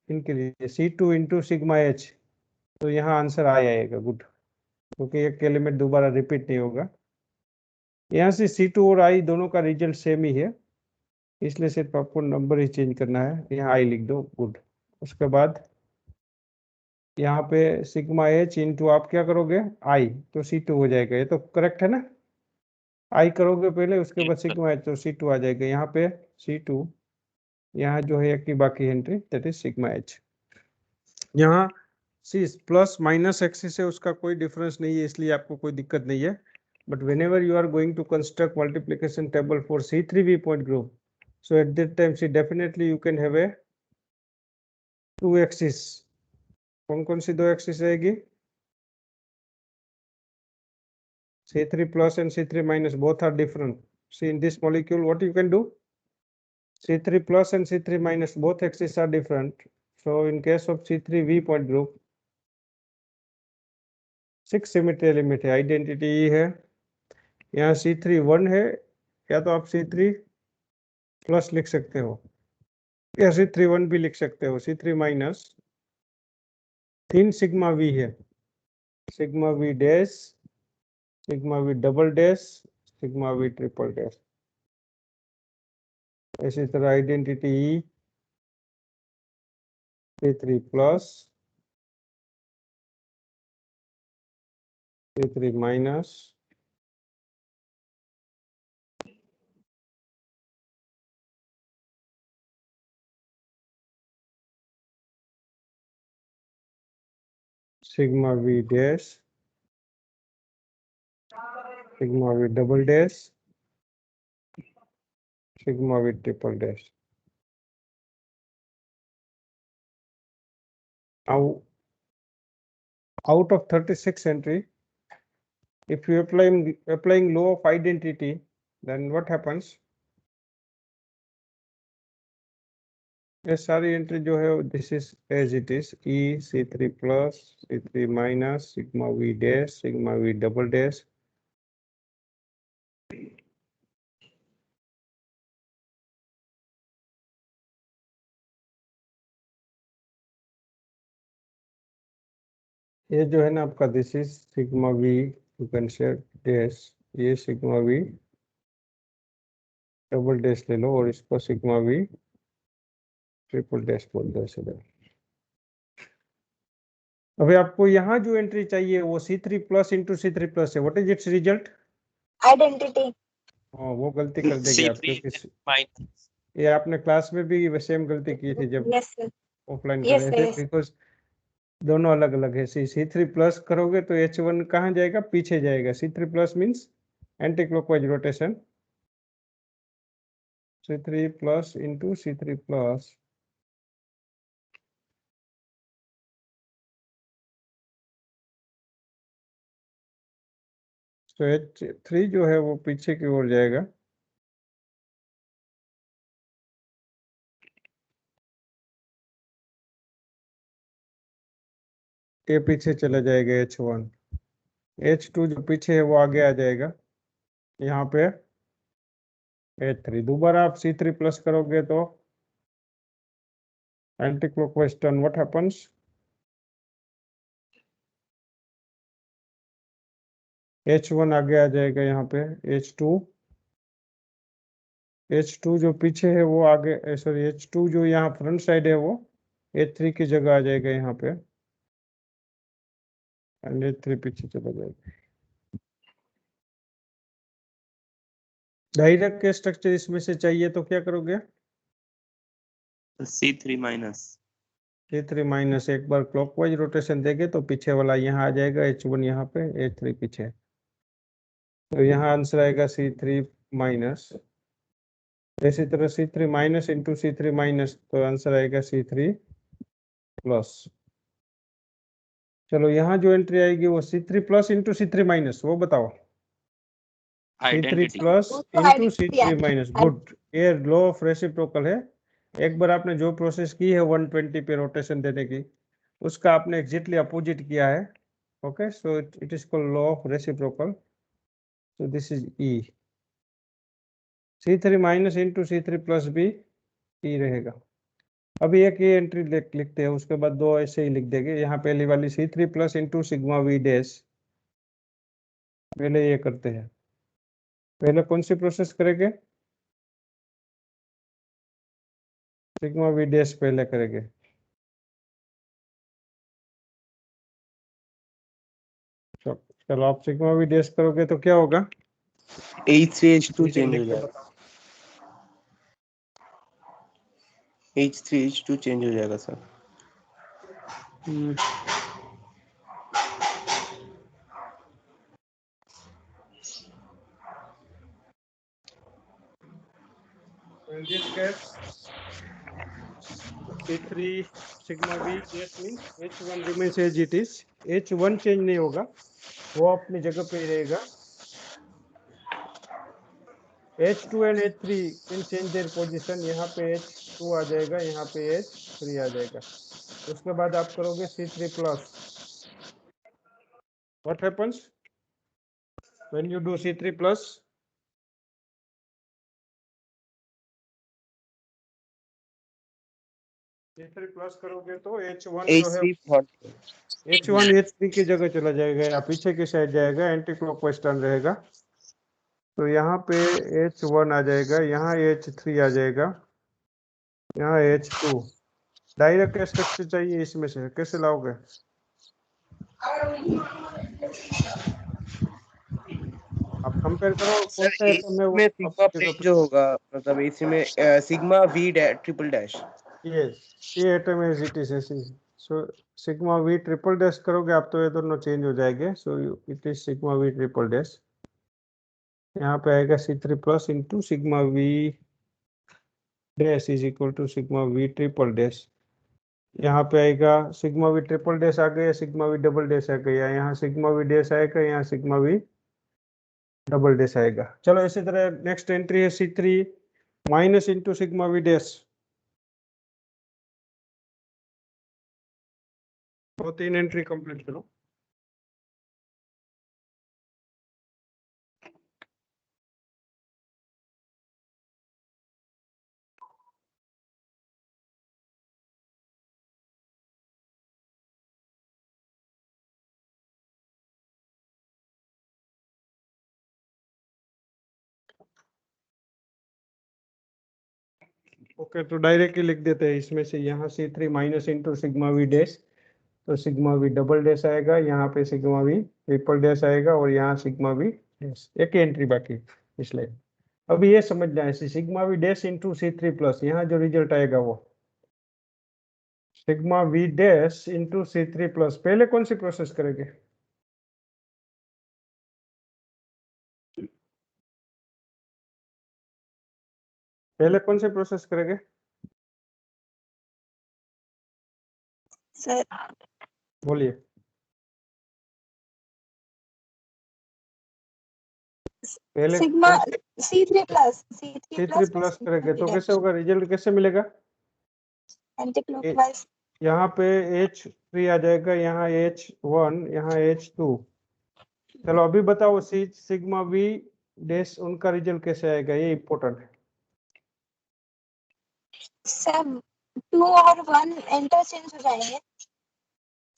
इनके लिए, C2 into सिग्मा H, तो यहाँ आंसर आएगा। गुड, क्योंकि एक एलिमेंट दोबारा रिपीट नहीं होगा। यहाँ से C2 और I दोनों का रिजल्ट सेम ही है, इसलिए सिर्फ आपको नंबर ही चेंज करना है। यहाँ I लिख दो। गुड, उसके बाद यहाँ पे सिग्मा H इंटू आप क्या करोगे? I, तो C2 हो जाएगा। ये तो करेक्ट है ना? I करोगे पहले, उसके बाद सिग्मा H, तो C2 आ जाएगा। यहाँ पे C2, यहाँ जो है कि बाकी entry that is sigma H। यहाँ सी प्लस माइनस एक्सिस है, उसका कोई डिफरेंस नहीं है, इसलिए आपको कोई दिक्कत नहीं है। But whenever you are going to construct multiplication table for C3V point group, so at that time see definitely you can have a two axis, कौन कौन सी दो एक्सिस रहेगी? C3 plus and C3 minus both are different. See in this molecule what you can do? C3 plus and C3 minus both axes are different. So in case of C3V point group 6 symmetry element है, identity E है, यहाँ C3 1 है, या तो आप C3 plus लिख सकते हो या C3 1 भी लिख सकते हो। C3 माइनस 3 सिग्मा V है, sigma V dash, sigma V double dash, sigma V triple dash. इसी तरह identity E C3 plus, C3 minus, sigma V dash, sigma V double dash, sigma V triple dash. Now, out of 36 entry, if you applying law of identity, then what happens? ये सारी entry जो है this is as it is E C3 plus C3 minus sigma V dash sigma V double dash, ये जो है ना आपका this is sigma V you can say dash, ये सिग्मा V डबल डैश ले लो और इसको सिग्मा V ट्रिपल डैश बोल दो ऐसे। अभी आपको यहाँ जो एंट्री चाहिए वो C3 plus into C3 plus है, what is its result? Identity. हाँ वो गलती कर देंगे आप, C3 क्योंकि minus ये आपने क्लास में भी सेम गलती की थी जब यस सर, ऑफलाइन कर यस रहे सर, थे, यस। बिकॉज दोनों अलग अलग है। C3 प्लस करोगे तो H1 कहाँ जाएगा? पीछे जाएगा। C3 plus means anti clockwise rotation, C3 plus into C3 plus, तो H3 जो है वो पीछे की ओर जाएगा, ये पीछे चला जाएगा H1, H2 जो पीछे है वो आगे आ जाएगा, यहाँ पे H3। दोबारा आप C3 प्लस करोगे तो anti clockwise turn, what happens? H1 आगे आ जाएगा यहाँ पे, H2 जो पीछे है वो आगे, सॉरी H2 जो यहाँ फ्रंट साइड है वो H3 की जगह आ जाएगा यहाँ पे, एंड H3 पीछे चला जाएगा। डायरेक्ट के स्ट्रक्चर इसमें से चाहिए तो क्या करोगे? C3 minus C3 माइनस, एक बार क्लॉकवाइज रोटेशन देंगे तो पीछे वाला यहाँ आ जाएगा, H1 यहाँ पे, H3 पीछे, तो यहाँ आंसर आएगा C3 माइनस। इसी तरह C3 minus into C3 minus, तो आंसर आएगा C3 प्लस। चलो यहाँ जो एंट्री आएगी वो C3 plus into C3 minus, वो बताओ। C3 identity प्लस वो तो into identity C3 minus, good. ये लॉ ऑफ रेसिप्रोकल है। एक बार आपने जो प्रोसेस की है 120 पे रोटेशन देने की, उसका आपने एग्जैक्टली अपोजिट किया है। Okay, so it is called law of reciprocal, so this is E। C3 minus into C3 plus भी E रहेगा। अभी एक ये एंट्री लिखते हैं, उसके बाद दो ऐसे ही लिख देंगे। यहाँ पहली वाली C3 plus into sigma V dash, पहले ये करते हैं। पहले कौन सी प्रोसेस करेंगे? सिग्मा V डैश पहले करेंगे। चलो आप सिग्मा V डैश करोगे तो क्या होगा? H3H2 चेंज हो जाएगा, H3H2 चेंज हो जाएगा sir. In this case, C3 sigma V yes means H1 remains as it is. H1 change नहीं होगा, वो अपनी जगह पे ही रहेगा. H2 and H3 can change their position. यहाँ पे H2 आ जाएगा, यहाँ पे H3 आ जाएगा. उसके बाद आप करोगे C3 plus. What happens when you do C3 plus? C3 plus करोगे तो H1 जो है H3 H1 H3 की जगह चला जाएगा या पीछे की साइड जाएगा, एंटी क्लॉकवाइज टर्न रहेगा. तो यहाँ पे H1 आ जाएगा, यहाँ H3 आ जाएगा, यहाँ H2. डायरेक्ट स्ट्रक्चर चाहिए इसमें से, कैसे लाओगे? आप कंपेयर करो कौन सा एटम है वो इसमें सिग्मा अपनी जगह प्लेन पे. जो होगा, मतलब इसमें sigma V triple dash. Yes, ये एटम एज इट इज ऐसी. So sigma V triple dash करोगे आप तो ये दोनों चेंज हो जाएंगे. So it is sigma V triple dash. यहाँ पे आएगा C3 plus into sigma we dash is equal to sigma V triple dash. यहाँ पे आएगा सिग्मा वी ट्रिपल डैश आ गया, सिग्मा वी डबल डैश आ गया, यहाँ सिग्मा वी डैश आएगा, यहाँ सिग्मा वी डबल डैश आएगा. चलो इसी तरह नेक्स्ट एंट्री है C3 minus into sigma we dash. तो 3 एंट्री कंप्लीट करो. ओके, तो डायरेक्टली लिख देते हैं इसमें से. यहाँ C3 minus into sigma we dash, तो सिग्मा वी डबल डैश आएगा, यहाँ पे सिग्मा वी ट्रिपल डैश आएगा और यहाँ सिग्मा वी डैश. एक एंट्री बाकी इसलिए. अभी ये समझना है, sigma we dash into C3 plus, यहाँ जो रिजल्ट आएगा वो sigma we dash into C3 plus. पहले कौन सी प्रोसेस करेंगे? पहले कौन सी प्रोसेस करेंगे? सर बोलिए. पहले sigma C3 plus C3 plus करेंगे तो कैसे होगा, रिजल्ट कैसे मिलेगा? Anti clockwise. यहाँ पे H3 आ जाएगा, यहाँ H1, यहाँ H2. चलो अभी बताओ सिग्मा वी डैश उनका रिजल्ट कैसे आएगा, ये इम्पोर्टेंट है. सब 2 और 1 इंटरचेंज हो जाएंगे.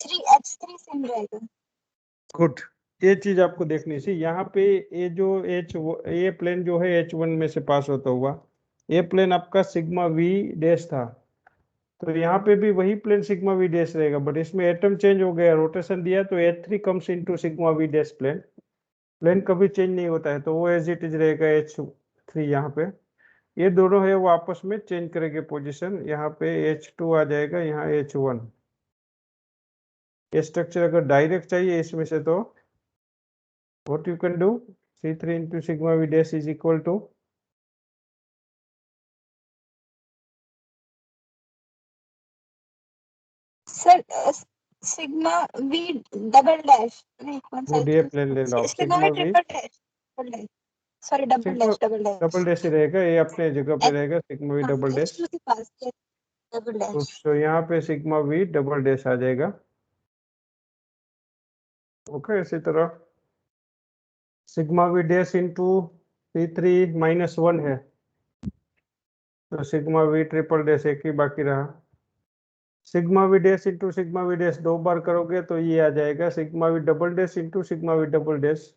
3H3 सेम रहेगा. गुड, ये चीज आपको देखनी थी. यहाँ पे ये जो ये प्लेन जो है H1 में से पास होता हुआ, ये प्लेन आपका सिग्मा वी डैश था, तो यहाँ पे भी वही प्लेन सिग्मा वी डैश रहेगा, बट इसमें एटम चेंज हो गया, रोटेशन दिया, तो H3 comes into sigma we dash. Plane कभी चेंज नहीं होता है, तो वो एज इट इज रहेगा H3. यहाँ पे ये दोनों है वो आपस में चेंज करेंगे पोजीशन. यहाँ पे H2 आ जाएगा, यहाँ H1. ये स्ट्रक्चर अगर डायरेक्ट चाहिए इसमें से, तो what you can do, C3 into sigma we dash is equal to sir sigma V double dash. नहीं, कौन सा वो डे प्लेन ले लो. Sigma sigma V v triple dash. Sorry, double sigma dash double dash ही रहेगा, ये अपने जगह पे रहेगा sigma V double dash. H2 के पास डबल डैश. तो यहाँ पे सिग्मा वी डबल डैश आ जाएगा. ओके, इसी तरह sigma we dash into C3 minus 1 है, तो सिग्मा वी ट्रिपल डैश एक ही बाकी रहा. Sigma we dash into sigma we dash 2 बार करोगे तो ये आ जाएगा sigma V double dash into sigma V double dash.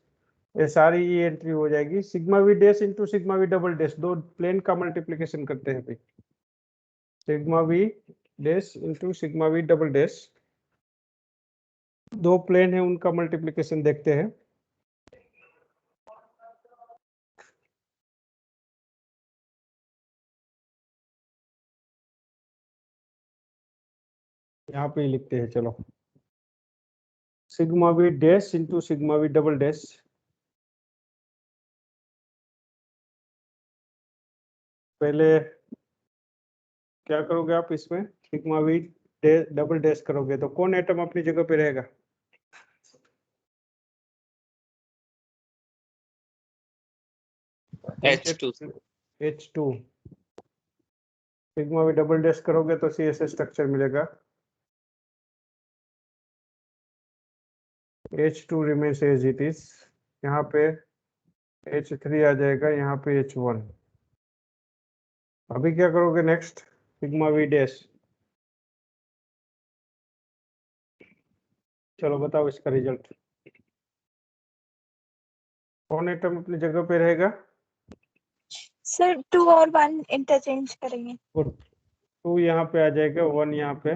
ये सारी ये एंट्री हो जाएगी. Sigma we dash into sigma V double dash, दो प्लेन का मल्टीप्लीकेशन करते हैं भाई. Sigma we dash into sigma V double dash, दो प्लेन है उनका मल्टीप्लीकेशन देखते हैं. यहाँ पे ही लिखते हैं. चलो, sigma we dash into sigma V double dash. पहले क्या करोगे आप इसमें, सिग्मा वी डबल डैश करोगे तो कौन एटम अपनी जगह पे रहेगा? H2 H2। Sigma V double dash करोगे तो सी एस स्ट्रक्चर मिलेगा। H2 remains as it is. यहाँ पे H3 आ जाएगा, यहाँ पे H1। अभी क्या करोगे नेक्स्ट? Sigma we dash. चलो बताओ इसका रिजल्ट। कौन एटम अपनी जगह पे रहेगा? सर 2 और 1 इंटरचेंज करेंगे। 2 यहाँ पे आ जाएगा, 1 यहाँ पे।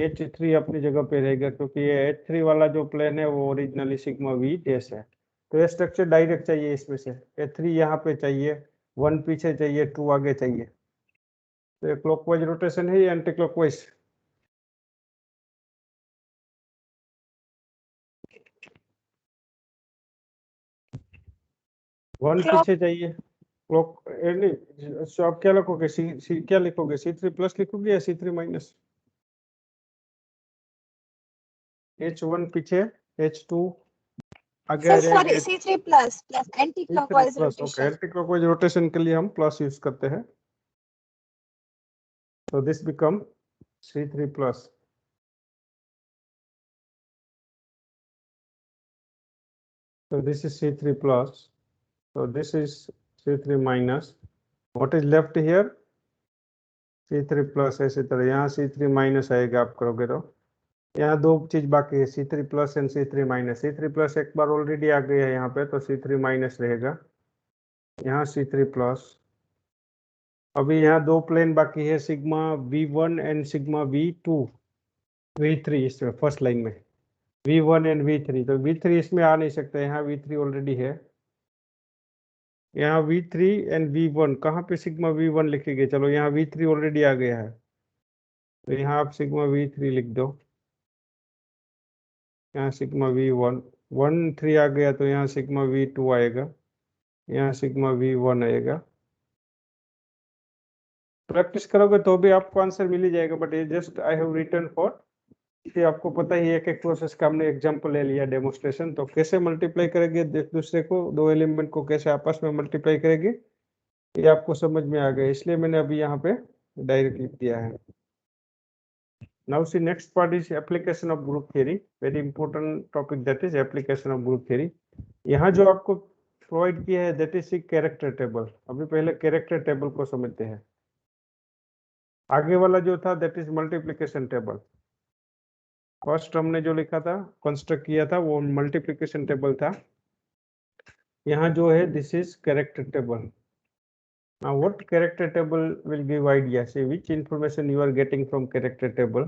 H3 अपनी जगह पे रहेगा क्योंकि ये H3 वाला जो प्लेन है वो ओरिजिनली सिग्मा वी डैश है। तो ये स्ट्रक्चर डायरेक्ट चाहिए इसमें से। H3 यहाँ पे चाहिए, 1 पीछे चाहिए, 2 आगे चाहिए। तो ये क्लॉकवाइज रोटेशन है या एंटी क्लॉकवाइज? वन Clock- पीछे चाहिए क्लॉक। नहीं, so आप क्या लिखोगे? सी क्या लिखोगे? C3 प्लस लिखोगे या C3 माइनस? H1 पीछे, H2 आगे आ सर सॉरी जाएगा, C3 plus plus anti C3 clockwise plus. Okay, rotation. Anti clockwise rotation के लिए हम प्लस यूज करते हैं। So this become C3 plus. So this is C3 plus. So this is C3 minus. What is left here? C3 plus। ऐसे तरह यहाँ C3 minus आएगा आप करोगे तो। यहाँ दो चीज बाकी है, C3 plus and C3 minus। C3 plus एक बार ऑलरेडी आ गया है यहाँ पे, तो C3 minus रहेगा। यहाँ C3 plus। अभी यहाँ दो प्लेन बाकी है, sigma V1 and sigma V2, V3 इसमें फर्स्ट लाइन में V1 एंड V3। तो V3 इसमें आ नहीं सकता, यहाँ V3 ऑलरेडी है। यहाँ V3 एंड V1 कहाँ पे सिग्मा V1 लिखेंगे? चलो यहाँ V3 ऑलरेडी आ गया है, तो यहाँ आप सिग्मा V3 लिख दो। यहाँ सिग्मा V1 1 3 आ गया, तो यहाँ सिग्मा V2 आएगा, यहाँ सिग्मा V1 आएगा। प्रैक्टिस करोगे तो भी आपको आंसर मिल ही जाएगा, बट ये just I have written for, ये आपको पता ही है, एक एक प्रोसेस का हमने एग्जांपल ले लिया, डेमोन्स्ट्रेशन। तो कैसे मल्टीप्लाई करेंगे एक दूसरे को, दो एलिमेंट को कैसे आपस में मल्टीप्लाई करेंगे, ये आपको समझ में आ गया, इसलिए मैंने अभी यहाँ पे डायरेक्ट लिख दिया है। Now see, next part is application of group theory, very important topic, that is application of group theory। यहाँ जो आपको प्रोवाइड किया है that is कैरेक्टर टेबल। अभी पहले कैरेक्टर टेबल को समझते हैं। आगे वाला जो था that is multiplication table. First हमने जो लिखा था, कंस्ट्रक्ट किया था, वो मल्टीप्लिकेशन टेबल था। यहाँ जो है this is character table. Now what character table will give idea, say which information you are getting from character table।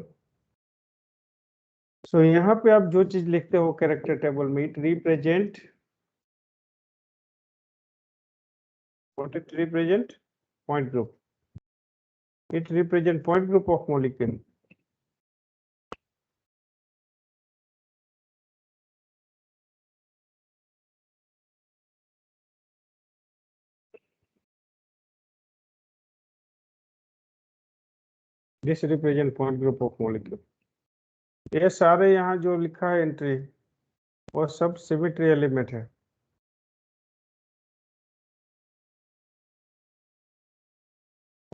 So यहाँ पे आप जो चीज लिखते हो कैरेक्टर टेबल में, it represent, what it represent? Point group। It represent point group of molecule। This represent point group of molecule। ये सारे यहाँ जो लिखा है एंट्री, वो सब सिमेट्री एलिमेंट है।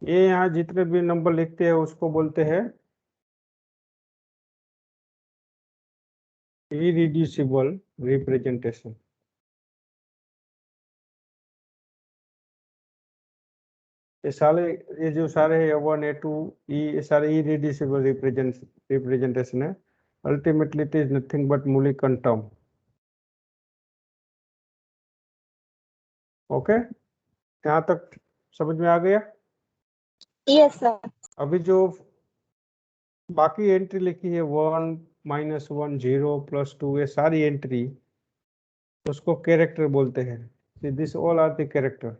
ये यहाँ जितने भी नंबर लिखते हैं उसको बोलते हैं इरिड्यूसिबल रिप्रेजेंटेशन। ये जो सारे है A1 A2 E, ये सारे इरिड्यूसिबल रिप्रेजेंटेशन है। Ultimately it is nothing but Mulliken term. Okay, यहाँ तक समझ में आ गया? Yes sir. अभी जो बाकी एंट्री लिखी है 1 -1 0 +2, ये सारी एंट्री उसको कैरेक्टर बोलते हैं। This all are the character.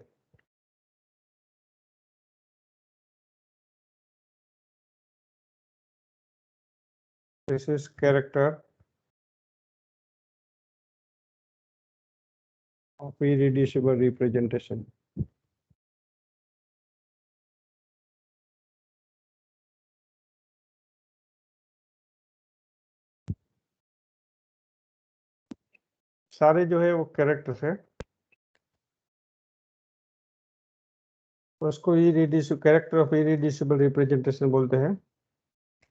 This is character of irreducible representation. सारे जो है वो कैरेक्टर्स है, उसको irreducible character of irreducible representation बोलते हैं।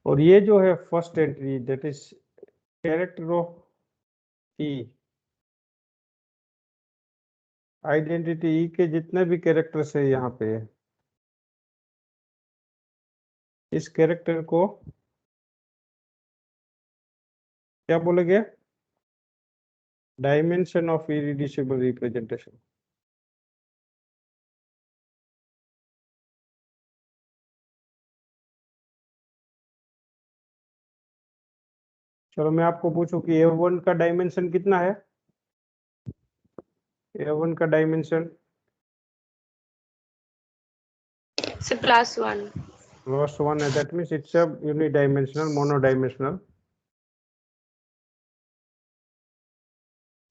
और ये जो है first entry that is character of E, identity E के जितने भी कैरेक्टर्स है यहाँ पे, इस कैरेक्टर को क्या बोलेंगे? Dimension of irreducible representation. चलो मैं आपको पूछूं कि A1 का डायमेंशन कितना है? A1 का डायमेंशन +1. +1 है, that means it's a unidimensional monodimensional.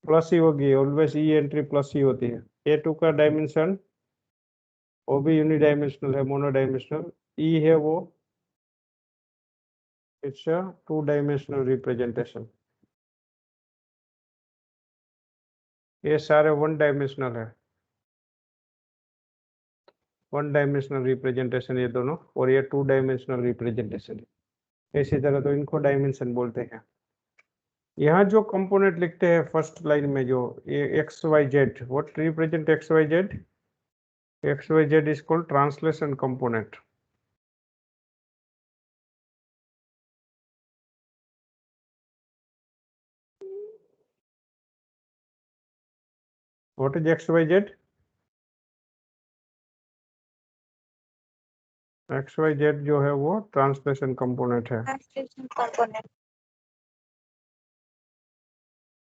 Plus ही होगी, ऑलवेज ई एंट्री प्लस ही होती है। A2 का डायमेंशन वो भी यूनिडायमेंशनल है, मोनोडायमेंशनल। ई है वो, इट्स अ 2 डायमेंशनल रिप्रेजेंटेशन। ये सारे 1 डायमेंशनल है, 1 डायमेंशनल रिप्रेजेंटेशन ये दोनों, और ये 2 डायमेंशनल रिप्रेजेंटेशन है। इसी तरह तो इनको डायमेंशन बोलते हैं। यहाँ जो कंपोनेंट लिखते हैं फर्स्ट लाइन में, जो ये X Y Z, what represent X Y Z? X Y Z is called translation component. What is X Y Z? X Y Z जो है वो ट्रांसलेशन कंपोनेंट है। Translation component.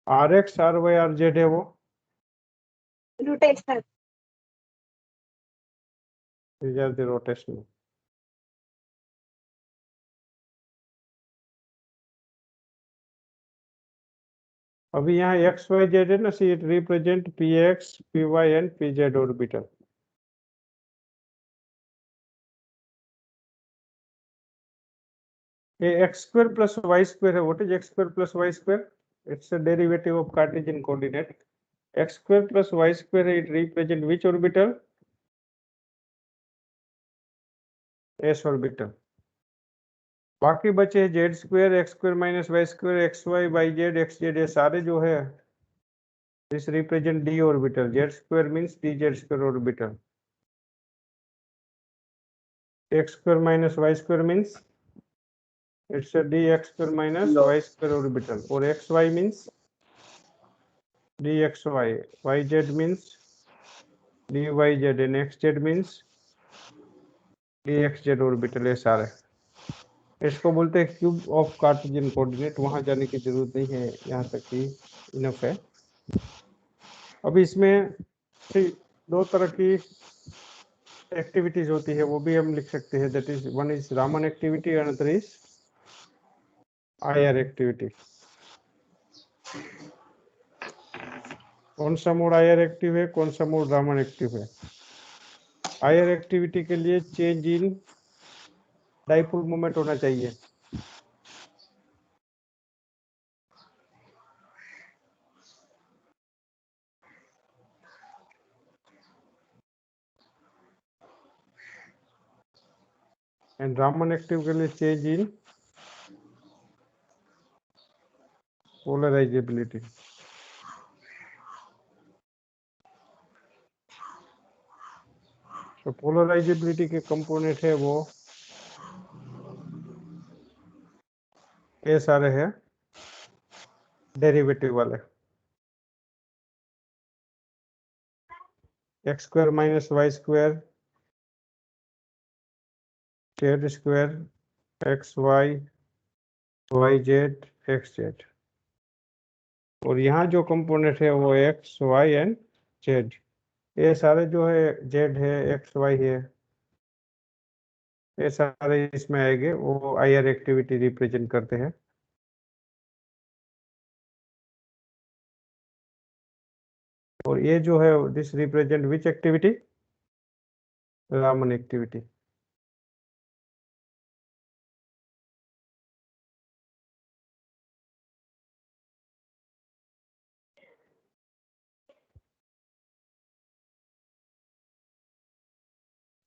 R X R Y R Z है वो rotational. these are the rotational। अभी यहाँ x Y z है ना, see it represent p x p y and p z orbital. ये x square plus y square है। What is x square plus y square? It's a derivative of cartesian coordinate. X square plus y square है, it represent which orbital? S orbital. बाकी बचे हैं z square, x square minus Y square, x Y Y Z x z, ये सारे जो है this represent D orbital. Z square means D Z square orbital. X square minus Y square means it's a dx square minus y square orbital, or xy means dxy, yz means dyz, and xz means dxz orbital। ये सारे इसको बोलते हैं cube of cartesian coordinate. वहां जाने की जरूरत नहीं है, यहाँ तक ही इनफ है। अभी इसमें दो तरह की एक्टिविटीज होती है, वो भी हम लिख सकते हैं। That is one is Raman activity, another is IR activity. कौन सा मोड आईआर एक्टिव है, कौन सा मोड रामन एक्टिव है? आईआर एक्टिविटी के लिए चेंज इन डाइपोल मोमेंट होना चाहिए। एंड रामन एक्टिव के लिए चेंज इन पोलराइजेबिलिटी। तो पोलराइजेबिलिटी के कंपोनेंट है वो ये सारे हैं डेरिवेटिव वाले। X square minus Y square, Z square x Y Y Z x Z, और यहाँ जो कंपोनेंट है वो एक्स वाई एंड जेड। ये सारे जो है जेड है एक्स वाई है, ये सारे इसमें आएंगे, वो आईआर एक्टिविटी रिप्रेजेंट करते हैं। और ये जो है this represent which activity? Raman activity.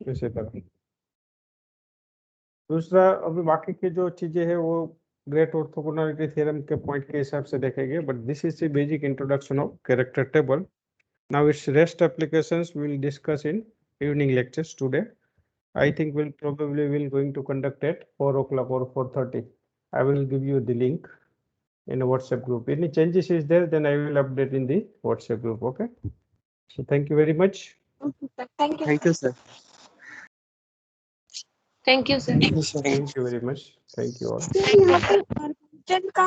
इसी तरह दूसरा, अभी बाकी की जो चीजें हैं वो ग्रेट ऑर्थोगोनैलिटी थ्योरम के पॉइंट के हिसाब से देखेंगे, but this is the basic introduction of character table. Now its rest applications we will discuss in evening lectures today. I think we'll probably going to conduct at 4 o'clock or 4:30. I will give you the link in a WhatsApp group. Any changes is there, then I will update in the WhatsApp group. Okay. So thank you very much. Thank you. Thank you, sir. Thank you, sir. Thank you, sir. Thank you very much. Thank you all. Sir, यहाँ पर urgent का